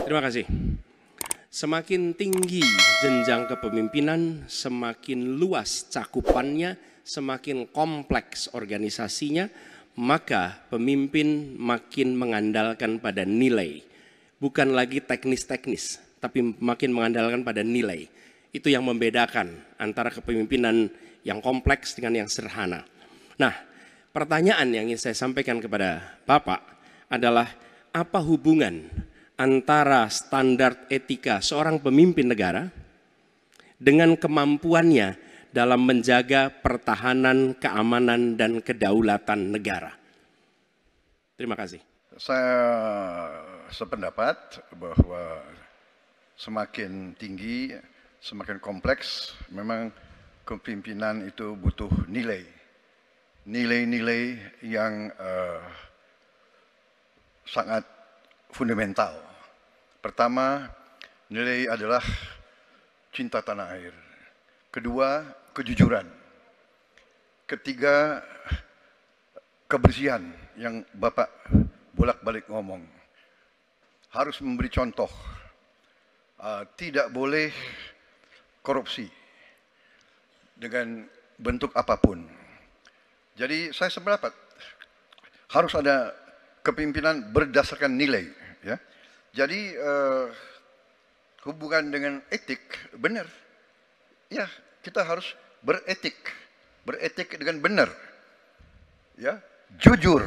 Terima kasih. Semakin tinggi jenjang kepemimpinan, semakin luas cakupannya, semakin kompleks organisasinya, maka pemimpin makin mengandalkan pada nilai. Bukan lagi teknis-teknis, tapi makin mengandalkan pada nilai. Itu yang membedakan antara kepemimpinan yang kompleks dengan yang sederhana. Nah, pertanyaan yang ingin saya sampaikan kepada Bapak adalah apa hubungan antara standar etika seorang pemimpin negara dengan kemampuannya dalam menjaga pertahanan, keamanan, dan kedaulatan negara. Terima kasih. Saya sependapat bahwa semakin tinggi, semakin kompleks, memang kepemimpinan itu butuh nilai. Nilai-nilai yang sangat fundamental. Pertama, nilai adalah cinta tanah air. Kedua, kejujuran. Ketiga, kebersihan yang Bapak bolak-balik ngomong. Harus memberi contoh. Tidak boleh korupsi dengan bentuk apapun. Jadi saya sependapat harus ada kepemimpinan berdasarkan nilai. Ya. Jadi hubungan dengan etik benar. Ya, kita harus beretik dengan benar. Ya, jujur.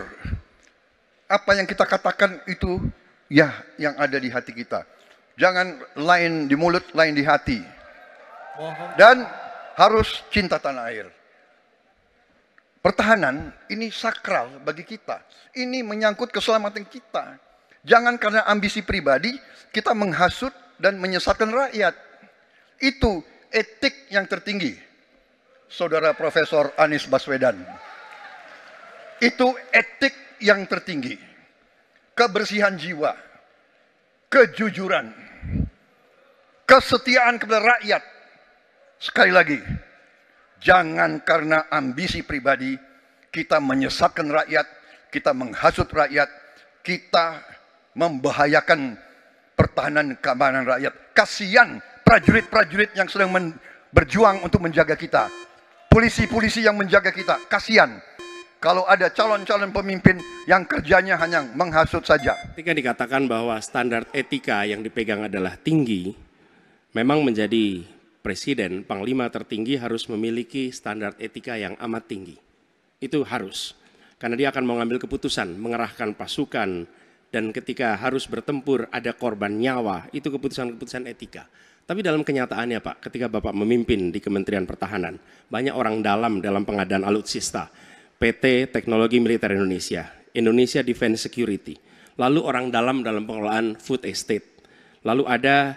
Apa yang kita katakan itu ya yang ada di hati kita. Jangan lain di mulut, lain di hati. Dan harus cinta tanah air. Pertahanan ini sakral bagi kita. Ini menyangkut keselamatan kita. Jangan karena ambisi pribadi kita menghasut dan menyesatkan rakyat. Itu etik yang tertinggi. Saudara Profesor Anies Baswedan. Itu etik yang tertinggi. Kebersihan jiwa. Kejujuran. Kesetiaan kepada rakyat. Sekali lagi, jangan karena ambisi pribadi kita menyesatkan rakyat, kita menghasut rakyat, kita membahayakan pertahanan keamanan rakyat. Kasihan prajurit-prajurit yang sedang berjuang untuk menjaga kita. Polisi-polisi yang menjaga kita. Kasihan kalau ada calon-calon pemimpin yang kerjanya hanya menghasut saja. Ketika dikatakan bahwa standar etika yang dipegang adalah tinggi, memang menjadi presiden, panglima tertinggi harus memiliki standar etika yang amat tinggi. Itu harus. Karena dia akan mengambil keputusan, mengerahkan pasukan, dan ketika harus bertempur ada korban nyawa, itu keputusan-keputusan etika. Tapi dalam kenyataannya Pak, ketika Bapak memimpin di Kementerian Pertahanan, banyak orang dalam pengadaan alutsista, PT Teknologi Militer Indonesia, Indonesia Defense Security, lalu orang dalam pengelolaan food estate, lalu ada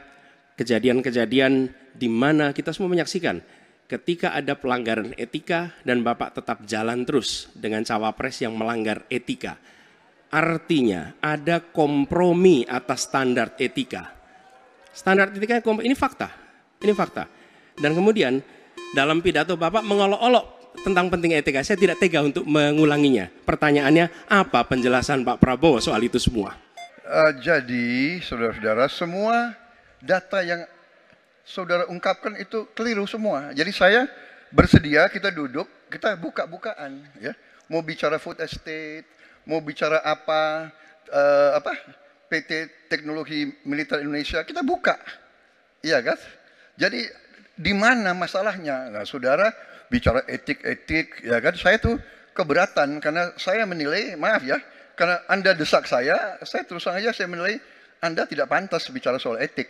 kejadian-kejadian di mana kita semua menyaksikan, ketika ada pelanggaran etika dan Bapak tetap jalan terus dengan cawapres yang melanggar etika. Artinya ada kompromi atas standar etika. Standar etika ini fakta. Ini fakta. Dan kemudian dalam pidato Bapak mengolok-olok tentang pentingnya etika. Saya tidak tega untuk mengulanginya. Pertanyaannya, apa penjelasan Pak Prabowo soal itu semua? Jadi saudara-saudara, semua data yang saudara ungkapkan itu keliru semua. Jadi saya bersedia kita duduk, kita buka-bukaan, ya. Mau bicara food estate, mau bicara apa PT Teknologi Militer Indonesia, kita buka, iya kan? Jadi di mana masalahnya? Nah, saudara bicara etik, ya kan? Saya tuh keberatan karena saya menilai, maaf ya, karena Anda desak saya terus terang aja saya menilai Anda tidak pantas bicara soal etik.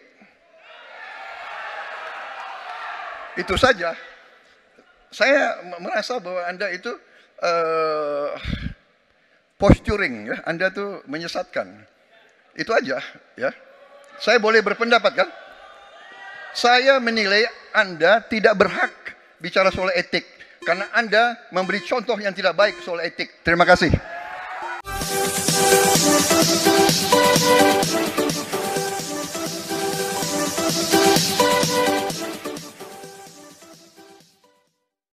Itu saja. Saya merasa bahwa Anda itu posturing, ya. Anda tuh menyesatkan. Itu aja, ya. Saya boleh berpendapat kan? Saya menilai Anda tidak berhak bicara soal etik karena Anda memberi contoh yang tidak baik soal etik. Terima kasih.